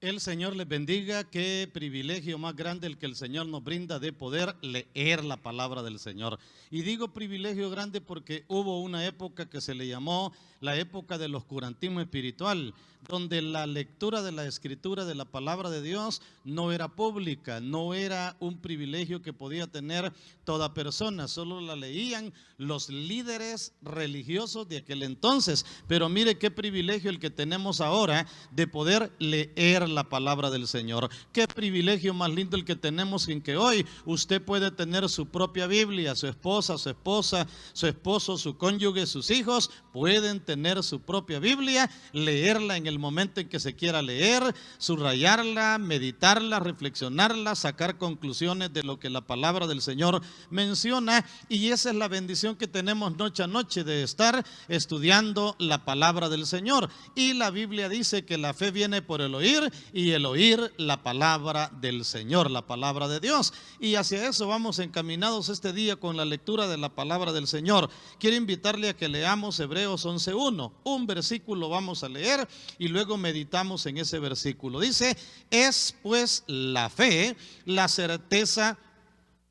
El Señor les bendiga. Qué privilegio más grande el que el Señor nos brinda de poder leer la palabra del Señor. Y digo privilegio grande porque hubo una época que se le llamó la época del oscurantismo espiritual, donde la lectura de la escritura de la palabra de Dios no era pública, no era un privilegio que podía tener toda persona, solo la leían los líderes religiosos de aquel entonces. Pero mire qué privilegio el que tenemos ahora de poder leer la palabra del Señor. Qué privilegio más lindo el que tenemos, en que hoy usted puede tener su propia Biblia, su esposa, su esposo, su cónyuge, sus hijos pueden tener su propia Biblia, leerla en el momento en que se quiera leer, subrayarla, meditarla, reflexionarla, sacar conclusiones de lo que la palabra del Señor menciona. Y esa es la bendición que tenemos noche a noche de estar estudiando la palabra del Señor. Y la Biblia dice que la fe viene por el oír, y el oír la palabra del Señor, la palabra de Dios. Y hacia eso vamos encaminados este día con la lectura de la palabra del Señor. Quiero invitarle a que leamos Hebreos 11:1. Un versículo vamos a leer y luego meditamos en ese versículo. Dice: es pues la fe, la certeza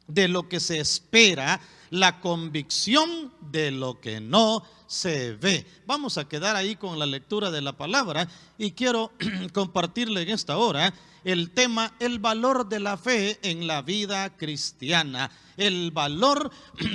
de lo que se espera, la convicción de lo que no se ve. Vamos a quedar ahí con la lectura de la palabra y quiero compartirle en esta hora el tema: el valor de la fe en la vida cristiana. El valor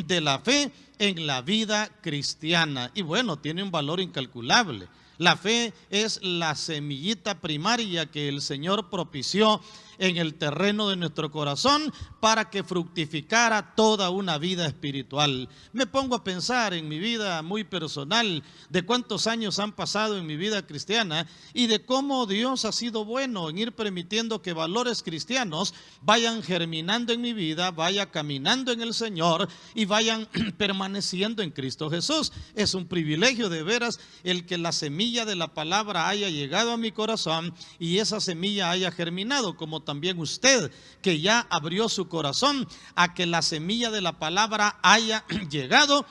de la fe en la vida cristiana. Y bueno, tiene un valor incalculable. La fe es la semillita primaria que el Señor propició en el terreno de nuestro corazón para que fructificara toda una vida espiritual. Me pongo a pensar en mi vida muy personal, de cuántos años han pasado en mi vida cristiana y de cómo Dios ha sido bueno en ir permitiendo que valores cristianos vayan germinando en mi vida, vaya caminando en el Señor y vayan permaneciendo en Cristo Jesús. Es un privilegio de veras el que la semilla de la palabra haya llegado a mi corazón y esa semilla haya germinado, como también usted que ya abrió su corazón a que la semilla de la palabra haya llegado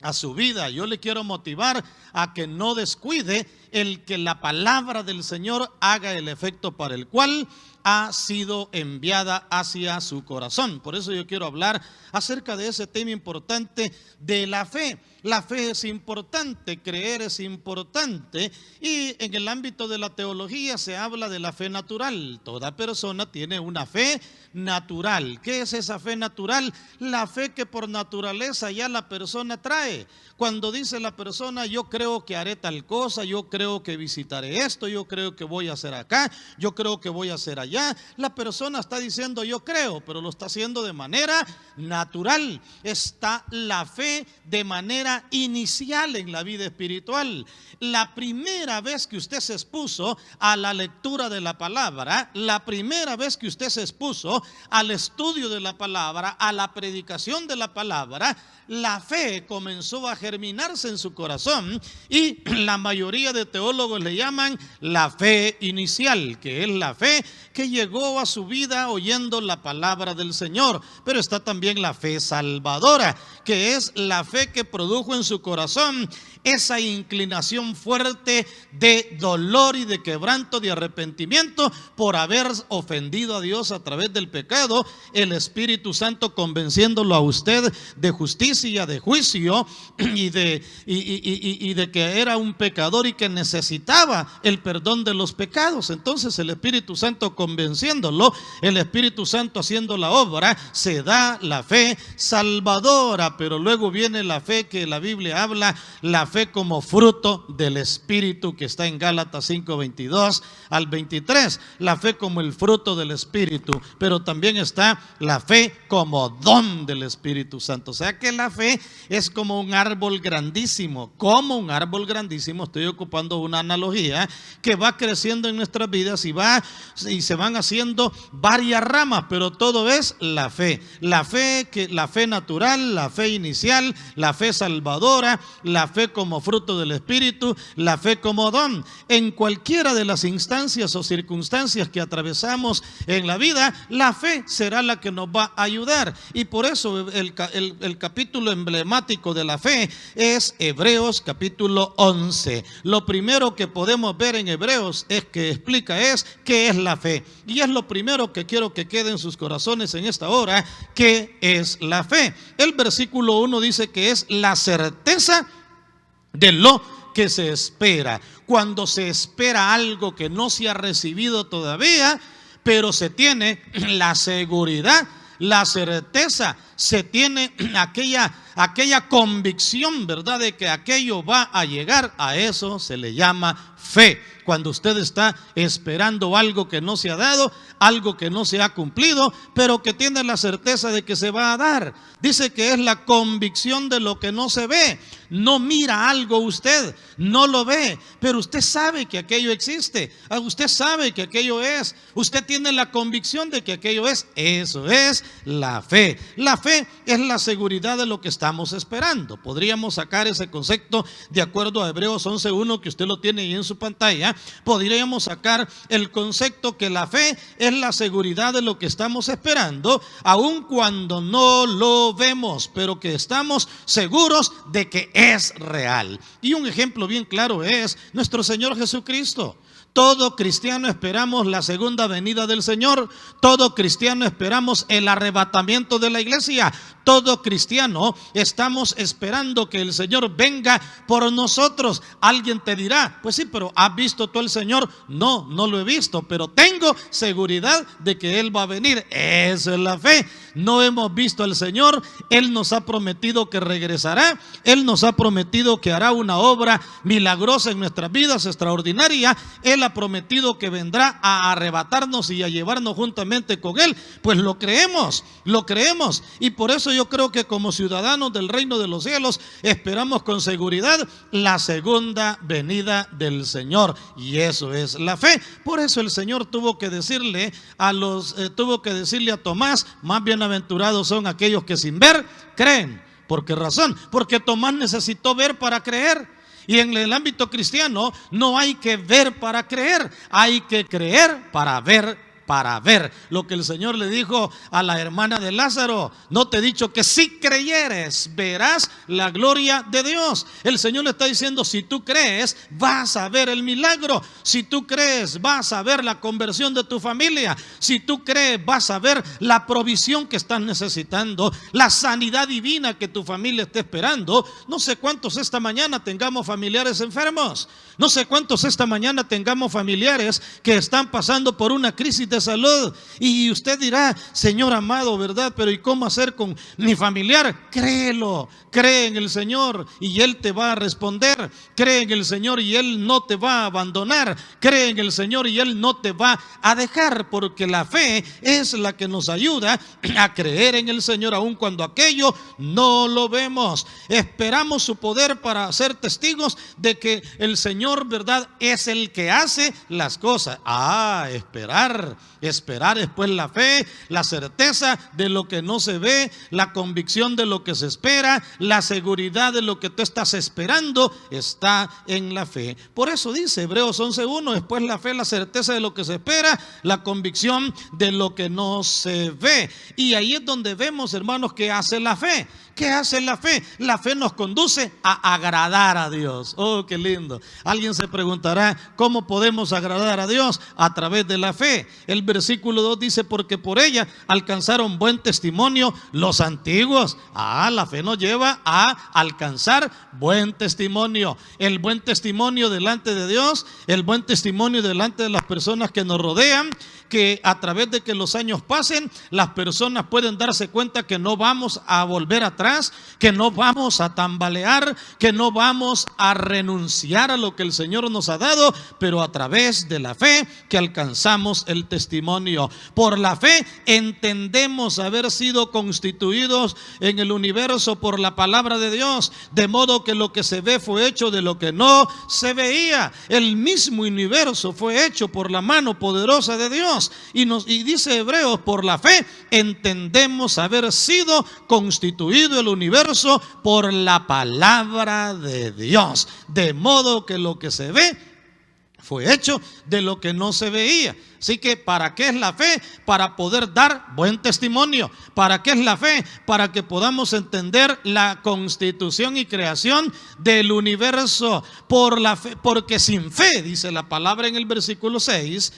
a su vida. Yo le quiero motivar a que no descuide el que la palabra del Señor haga el efecto para el cual ha sido enviada hacia su corazón. Por eso yo quiero hablar acerca de ese tema importante de la fe. La fe es importante, creer es importante, y en el ámbito de la teología se habla de la fe natural. Toda persona tiene una fe natural. ¿Qué es esa fe natural? La fe que por naturaleza ya la persona trae. Cuando dice la persona: yo creo que haré tal cosa, yo creo que visitaré esto, yo creo que voy a hacer acá, yo creo que voy a hacer allá, la persona está diciendo yo creo, pero lo está haciendo de manera natural. Está la fe de manera inicial en la vida espiritual. La primera vez que usted se expuso a la lectura de la palabra, la primera vez que usted se expuso al estudio de la palabra, a la predicación de la palabra, la fe comenzó a germinarse en su corazón, y la mayoría de teólogos le llaman la fe inicial, que es la fe que llegó a su vida oyendo la palabra del Señor. Pero está también la fe salvadora, que es la fe que produjo en su corazón esa inclinación fuerte de dolor y de quebranto, de arrepentimiento por haber ofendido a Dios a través del pecado. El Espíritu Santo convenciéndolo a usted de justicia, de juicio y de que era un pecador y que necesitaba el perdón de los pecados. Entonces el Espíritu Santo convenciéndolo, el Espíritu Santo haciendo la obra, se da la fe salvadora. Pero luego viene la fe que la Biblia habla, la fe como fruto del Espíritu, que está en Gálatas 5:22 al 23. La fe como el fruto del Espíritu, pero también está la fe como don del Espíritu Santo. O sea que la fe es como un árbol grandísimo. Como un árbol grandísimo, estoy ocupando una analogía que va creciendo en nuestras vidas y se va van haciendo varias ramas, pero todo es la fe. La fe natural, la fe inicial, la fe salvadora, la fe como fruto del Espíritu, la fe como don. En cualquiera de las instancias o circunstancias que atravesamos en la vida, la fe será la que nos va a ayudar. Y por eso el capítulo emblemático de la fe es Hebreos capítulo 11. Lo primero que podemos ver en Hebreos es que explica qué es la fe. Y es lo primero que quiero que quede en sus corazones en esta hora, ¿qué es la fe? El versículo 1 dice que es la certeza de lo que se espera. Cuando se espera algo que no se ha recibido todavía, pero se tiene la seguridad, la certeza, se tiene aquella convicción, ¿verdad?, de que aquello va a llegar. A eso se le llama fe. Cuando usted está esperando algo que no se ha dado, algo que no se ha cumplido, pero que tiene la certeza de que se va a dar. Dice que es la convicción de lo que no se ve. No mira algo usted, no lo ve, pero usted sabe que aquello existe. Usted sabe que aquello es. Usted tiene la convicción de que aquello es. Eso es la fe. La fe es la seguridad de lo que estamos esperando. Podríamos sacar ese concepto de acuerdo a Hebreos 11:1, que usted lo tiene ahí en su pantalla. Podríamos sacar el concepto que la fe es la seguridad de lo que estamos esperando, aun cuando no lo vemos, pero que estamos seguros de que es real. Y un ejemplo bien claro es nuestro Señor Jesucristo. Todo cristiano esperamos la segunda venida del Señor. Todo cristiano esperamos el arrebatamiento de la iglesia. Todo cristiano estamos esperando que el Señor venga por nosotros. Alguien te dirá, pues sí, pero ¿has visto tú al Señor? No, no lo he visto, pero tengo seguridad de que Él va a venir. Esa es la fe. No hemos visto al Señor. Él nos ha prometido que regresará. Él nos ha prometido que hará una obra milagrosa en nuestras vidas, extraordinaria. Él ha prometido que vendrá a arrebatarnos y a llevarnos juntamente con Él. Pues lo creemos. Y por eso yo creo que como ciudadanos del reino de los cielos esperamos con seguridad la segunda venida del Señor. Y eso es la fe. Por eso el Señor tuvo que decirle a Tomás, más bienaventurados son aquellos que sin ver creen. ¿Por qué razón? Porque Tomás necesitó ver para creer. Y en el ámbito cristiano no hay que ver para creer, hay que creer para ver. Lo que el Señor le dijo a la hermana de Lázaro: no te he dicho que si creyeres verás la gloria de Dios. El Señor le está diciendo: si tú crees vas a ver el milagro. Si tú crees vas a ver la conversión de tu familia. Si tú crees vas a ver la provisión que estás necesitando, la sanidad divina que tu familia está esperando. No sé cuántos esta mañana tengamos familiares enfermos. No sé cuántos esta mañana tengamos familiares que están pasando por una crisis de salud. Y usted dirá: Señor amado, ¿verdad? Pero ¿y cómo hacer con mi familiar? Créelo, cree en el Señor y Él te va a responder. Cree en el Señor y Él no te va a abandonar. Cree en el Señor y Él no te va a dejar, porque la fe es la que nos ayuda a creer en el Señor aun cuando aquello no lo vemos. Esperamos su poder para ser testigos de que el Señor, ¿verdad?, es el que hace las cosas. Esperar es pues la fe, la certeza de lo que no se ve, la convicción de lo que se espera, la seguridad de lo que tú estás esperando está en la fe. Por eso dice Hebreos 11:1, después la fe, la certeza de lo que se espera, la convicción de lo que no se ve. Y ahí es donde vemos, hermanos, ¿qué hace la fe? ¿Qué hace la fe? La fe nos conduce a agradar a Dios. Oh, qué lindo. Alguien se preguntará: ¿cómo podemos agradar a Dios? A través de la fe. El versículo 2 dice: porque por ella alcanzaron buen testimonio los antiguos. La fe nos lleva a alcanzar buen testimonio. El buen testimonio delante de Dios, el buen testimonio delante de las personas que nos rodean, que a través de que los años pasen, las personas pueden darse cuenta que no vamos a volver atrás, que no vamos a tambalear, que no vamos a renunciar a lo que el Señor nos ha dado, pero a través de la fe que alcanzamos el testimonio. testimonio. Por la fe entendemos haber sido constituidos en el universo por la palabra de Dios, de modo que lo que se ve fue hecho de lo que no se veía. El mismo universo fue hecho por la mano poderosa de Dios. Y dice Hebreos, por la fe entendemos haber sido constituido el universo por la palabra de Dios, de modo que lo que se ve fue hecho de lo que no se veía. Así que, ¿para qué es la fe? Para poder dar buen testimonio. ¿Para qué es la fe? Para que podamos entender la constitución y creación del universo. Por la fe, porque sin fe, dice la palabra en el versículo 6,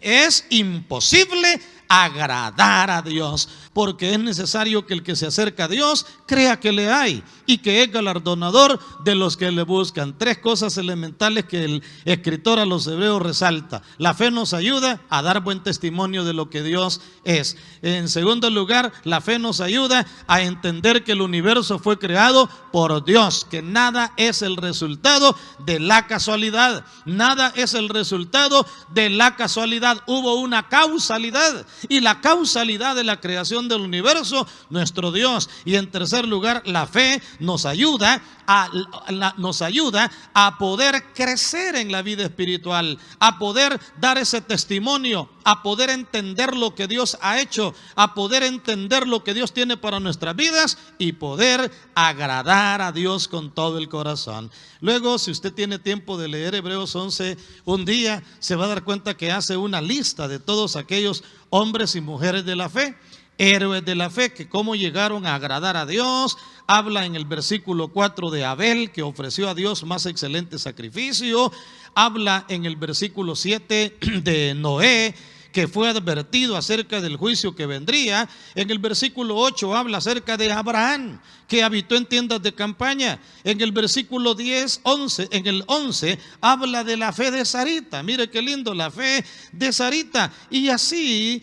es imposible agradar a Dios, porque es necesario que el que se acerca a Dios crea que le hay y que es galardonador de los que le buscan. Tres cosas elementales que el escritor a los hebreos resalta. La fe nos ayuda a dar buen testimonio de lo que Dios es. En segundo lugar, la fe nos ayuda a entender que el universo fue creado por Dios, que nada es el resultado de la casualidad. Nada es el resultado de la casualidad. Hubo una causalidad, y la causalidad de la creación del universo, nuestro Dios. Y en tercer lugar, la fe nos ayuda a poder crecer en la vida espiritual, a poder dar ese testimonio, a poder entender lo que Dios ha hecho, a poder entender lo que Dios tiene para nuestras vidas y poder agradar a Dios con todo el corazón. Luego, si usted tiene tiempo de leer Hebreos 11 un día, se va a dar cuenta que hace una lista de todos aquellos hombres y mujeres de la fe, héroes de la fe, que cómo llegaron a agradar a Dios. Habla en el versículo 4 de Abel, que ofreció a Dios más excelente sacrificio. Habla en el versículo 7 de Noé, que fue advertido acerca del juicio que vendría. En el versículo 8 habla acerca de Abraham, que habitó en tiendas de campaña. En el versículo 11 habla de la fe de Sarita. Mire qué lindo, la fe de Sarita. Y así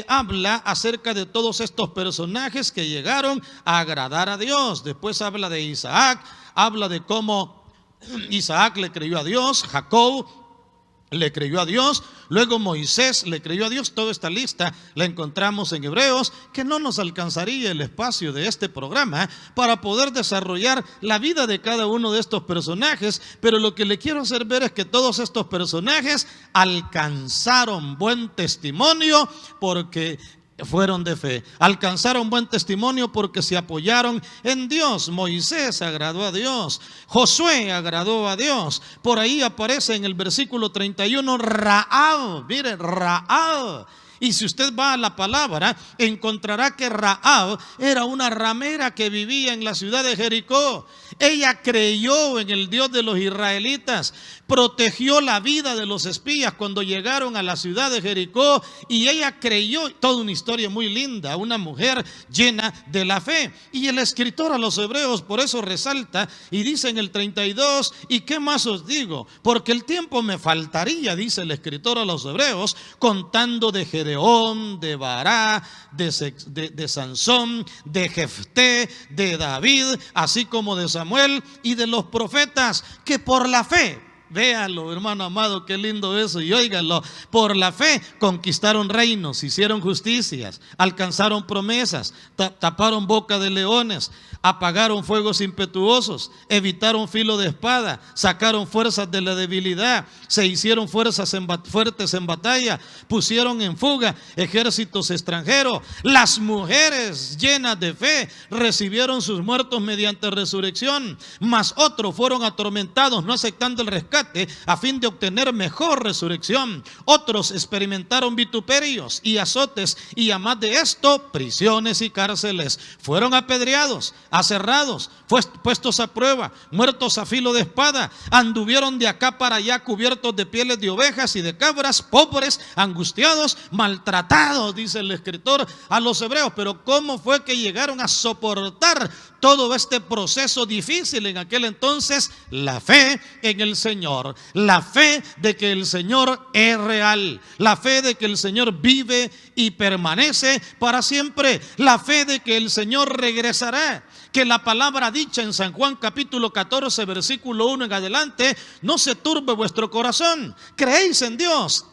habla acerca de todos estos personajes que llegaron a agradar a Dios. Después habla de Isaac, habla de cómo Isaac le creyó a Dios, Jacob le creyó a Dios, luego Moisés le creyó a Dios. Toda esta lista la encontramos en Hebreos, que no nos alcanzaría el espacio de este programa para poder desarrollar la vida de cada uno de estos personajes, pero lo que le quiero hacer ver es que todos estos personajes alcanzaron buen testimonio porque fueron de fe, alcanzaron buen testimonio porque se apoyaron en Dios. Moisés agradó a Dios, Josué agradó a Dios. Por ahí aparece en el versículo 31 Rahab, mire, Rahab. Y si usted va a la palabra, encontrará que Rahab era una ramera que vivía en la ciudad de Jericó. Ella creyó en el Dios de los israelitas, protegió la vida de los espías cuando llegaron a la ciudad de Jericó, y ella creyó. Toda una historia muy linda, una mujer llena de la fe. Y el escritor a los hebreos por eso resalta y dice en el 32, ¿y qué más os digo? Porque el tiempo me faltaría, dice el escritor a los hebreos, contando de Gedeón, de Bará, de Sansón, de Jefté, de David, así como de Samuel y de los profetas, que por la fe, véanlo, hermano amado, qué lindo eso, y óiganlo, por la fe conquistaron reinos, hicieron justicias, alcanzaron promesas, taparon boca de leones, apagaron fuegos impetuosos, evitaron filo de espada, sacaron fuerzas de la debilidad, se hicieron fuertes en batalla, pusieron en fuga ejércitos extranjeros. Las mujeres llenas de fe recibieron sus muertos mediante resurrección, mas otros fueron atormentados no aceptando el rescate a fin de obtener mejor resurrección. Otros experimentaron vituperios y azotes, y además de esto prisiones y cárceles. Fueron apedreados, aserrados, puestos a prueba, muertos a filo de espada, anduvieron de acá para allá cubiertos de pieles de ovejas y de cabras, pobres, angustiados, maltratados, dice el escritor a los hebreos. Pero ¿cómo fue que llegaron a soportar todo este proceso difícil en aquel entonces? La fe en el Señor, la fe de que el Señor es real, la fe de que el Señor vive y permanece para siempre, la fe de que el Señor regresará, que la palabra dicha en San Juan capítulo 14 versículo 1 en adelante: no se turbe vuestro corazón, creéis en Dios,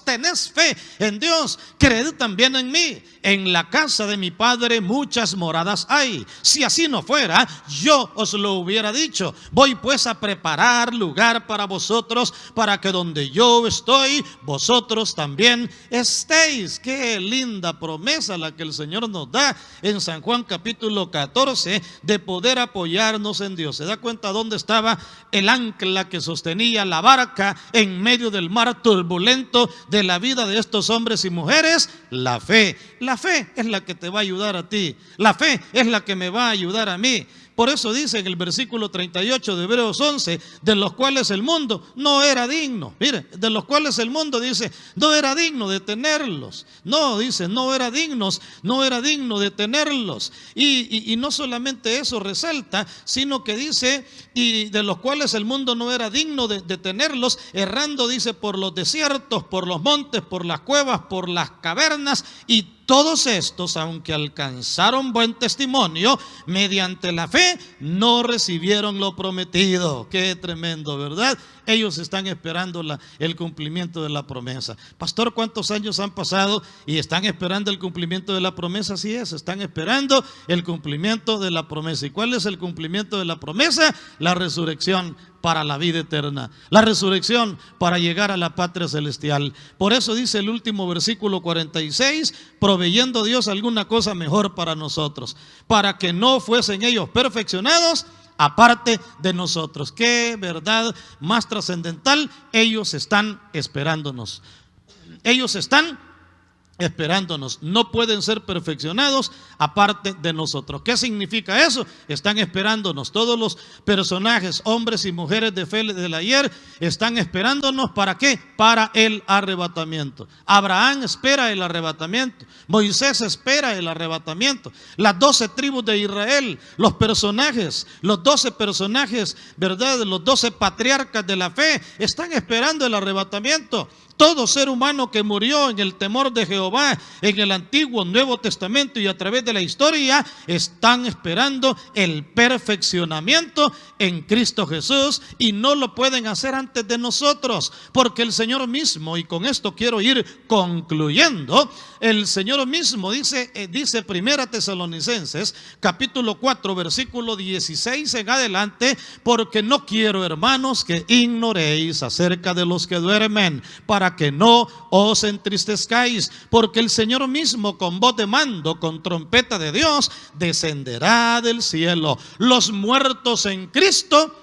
tenés fe en Dios, creed también en mí. En la casa de mi Padre muchas moradas hay. Si así no fuera, yo os lo hubiera dicho. Voy pues a preparar lugar para vosotros, para que donde yo estoy, vosotros también estéis. Qué linda promesa la que el Señor nos da en San Juan capítulo 14, de poder apoyarnos en Dios. ¿Se da cuenta dónde estaba el ancla que sostenía la barca en medio del mar turbulento de la vida de estos hombres y mujeres? La fe. La fe es la que te va a ayudar a ti. La fe es la que me va a ayudar a mí. Por eso dice en el versículo 38 de Hebreos 11, de los cuales el mundo no era digno. Mire, de los cuales el mundo, dice, no era digno de tenerlos. No, dice, no era digno de tenerlos. Y no solamente eso resalta, sino que dice, y de los cuales el mundo no era digno de tenerlos, errando, dice, por los desiertos, por los montes, por las cuevas, por las cavernas, y todos estos, aunque alcanzaron buen testimonio, mediante la fe no recibieron lo prometido. Qué tremendo, ¿verdad? Ellos están esperando el cumplimiento de la promesa. Pastor, ¿cuántos años han pasado y están esperando el cumplimiento de la promesa? Así es, están esperando el cumplimiento de la promesa. ¿Y cuál es el cumplimiento de la promesa? La resurrección para la vida eterna, la resurrección para llegar a la patria celestial. Por eso dice el último versículo 46, proveyendo Dios alguna cosa mejor para nosotros, para que no fuesen ellos perfeccionados aparte de nosotros. Qué verdad más trascendental. Ellos están esperándonos. Ellos están esperándonos. No pueden ser perfeccionados aparte de nosotros. ¿Qué significa eso? Están esperándonos. Todos los personajes, hombres y mujeres de fe del ayer, están esperándonos. ¿Para qué? Para el arrebatamiento. Abraham espera el arrebatamiento. Moisés espera el arrebatamiento. Las 12 tribus de Israel, los personajes, los 12 personajes, ¿verdad? Los 12 patriarcas de la fe están esperando el arrebatamiento. Todo ser humano que murió en el temor de Jehová en el Antiguo, Nuevo Testamento y a través de la historia, están esperando el perfeccionamiento en Cristo Jesús, y no lo pueden hacer antes de nosotros, porque el Señor mismo, y con esto quiero ir concluyendo, el Señor mismo dice Primera Tesalonicenses capítulo 4 versículo 16 en adelante: porque no quiero, hermanos, que ignoréis acerca de los que duermen, para que no os entristezcáis, porque el Señor mismo con voz de mando, con trompeta de Dios, descenderá del cielo. Los muertos en Cristo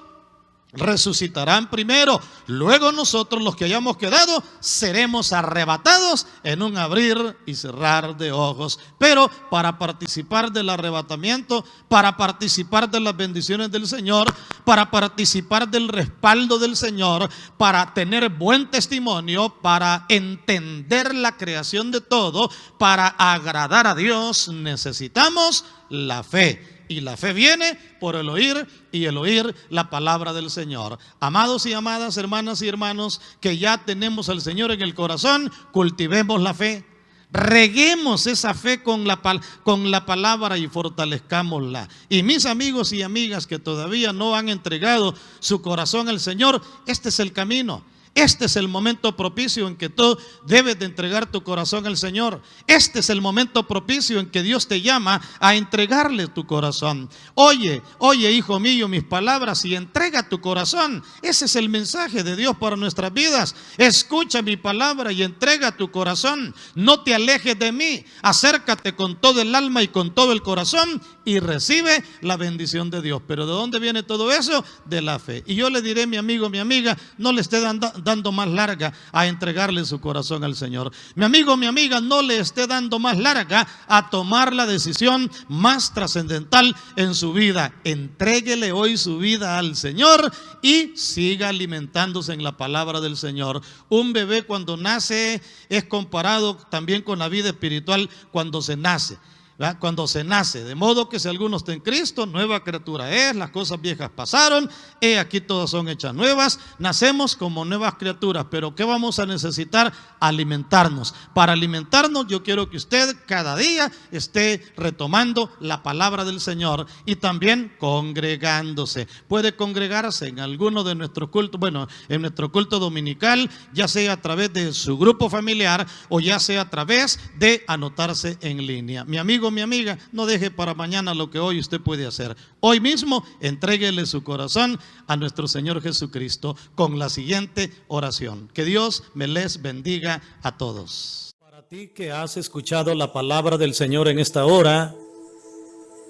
resucitarán primero, luego nosotros, los que hayamos quedado, seremos arrebatados en un abrir y cerrar de ojos. Pero para participar del arrebatamiento, para participar de las bendiciones del Señor, para participar del respaldo del Señor, para tener buen testimonio, para entender la creación de todo, para agradar a Dios, necesitamos la fe. Y la fe viene por el oír, y el oír la palabra del Señor. Amados y amadas, hermanas y hermanos, que ya tenemos al Señor en el corazón, cultivemos la fe. Reguemos esa fe con la palabra y fortalezcámosla. Y mis amigos y amigas que todavía no han entregado su corazón al Señor, este es el camino. Este es el momento propicio en que tú debes de entregar tu corazón al Señor. Este es el momento propicio en que Dios te llama a entregarle tu corazón. Oye, hijo mío, mis palabras, y entrega tu corazón. Ese es el mensaje de Dios para nuestras vidas. Escucha mi palabra y entrega tu corazón. No te alejes de mí. Acércate con todo el alma y con todo el corazón y recibe la bendición de Dios. ¿Pero de dónde viene todo eso? De la fe. Y yo le diré, mi amigo, mi amiga, no le esté dando más larga a entregarle su corazón al Señor. Mi amigo, mi amiga, no le esté dando más larga a tomar la decisión más trascendental en su vida. Entréguele hoy su vida al Señor y siga alimentándose en la palabra del Señor. Un bebé cuando nace es comparado también con la vida espiritual cuando se nace. ¿verdad? Cuando se nace, de modo que si alguno está en Cristo, nueva criatura es, las cosas viejas pasaron, he aquí todas son hechas nuevas, nacemos como nuevas criaturas, pero ¿qué vamos a necesitar? Alimentarnos. Para alimentarnos yo quiero que usted cada día esté retomando la palabra del Señor y también congregándose. Puede congregarse en alguno de nuestros cultos, bueno, en nuestro culto dominical, ya sea a través de su grupo familiar o ya sea a través de anotarse en línea. Mi amigo, mi amiga, no deje para mañana lo que hoy usted puede hacer. Hoy mismo entréguele su corazón a nuestro Señor Jesucristo con la siguiente oración. Que Dios me les bendiga a todos. Para ti que has escuchado la palabra del Señor en esta hora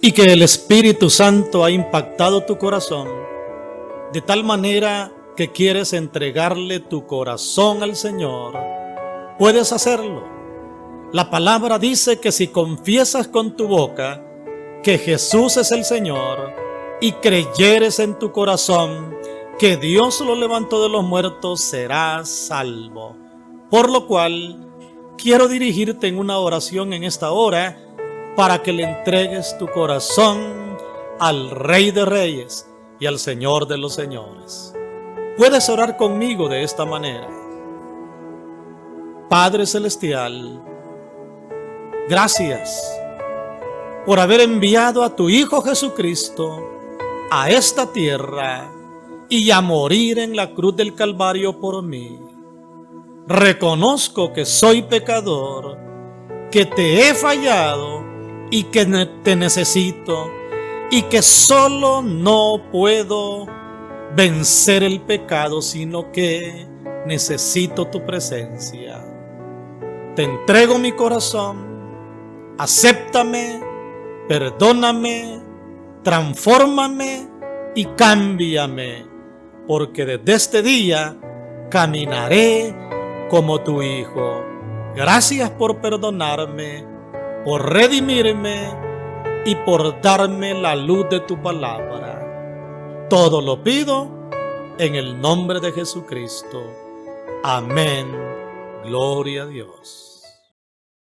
y que el Espíritu Santo ha impactado tu corazón de tal manera que quieres entregarle tu corazón al Señor, puedes hacerlo. La palabra dice que si confiesas con tu boca que Jesús es el Señor y creyeres en tu corazón que Dios lo levantó de los muertos, serás salvo. Por lo cual, quiero dirigirte en una oración en esta hora para que le entregues tu corazón al Rey de Reyes y al Señor de los Señores. Puedes orar conmigo de esta manera. Padre Celestial, gracias por haber enviado a tu Hijo Jesucristo a esta tierra y a morir en la cruz del Calvario por mí. Reconozco que soy pecador, que te he fallado y que te necesito y que solo no puedo vencer el pecado, sino que necesito tu presencia. Te entrego mi corazón. Acéptame, perdóname, transfórmame y cámbiame, porque desde este día caminaré como tu Hijo. Gracias por perdonarme, por redimirme y por darme la luz de tu palabra. Todo lo pido en el nombre de Jesucristo. Amén. Gloria a Dios.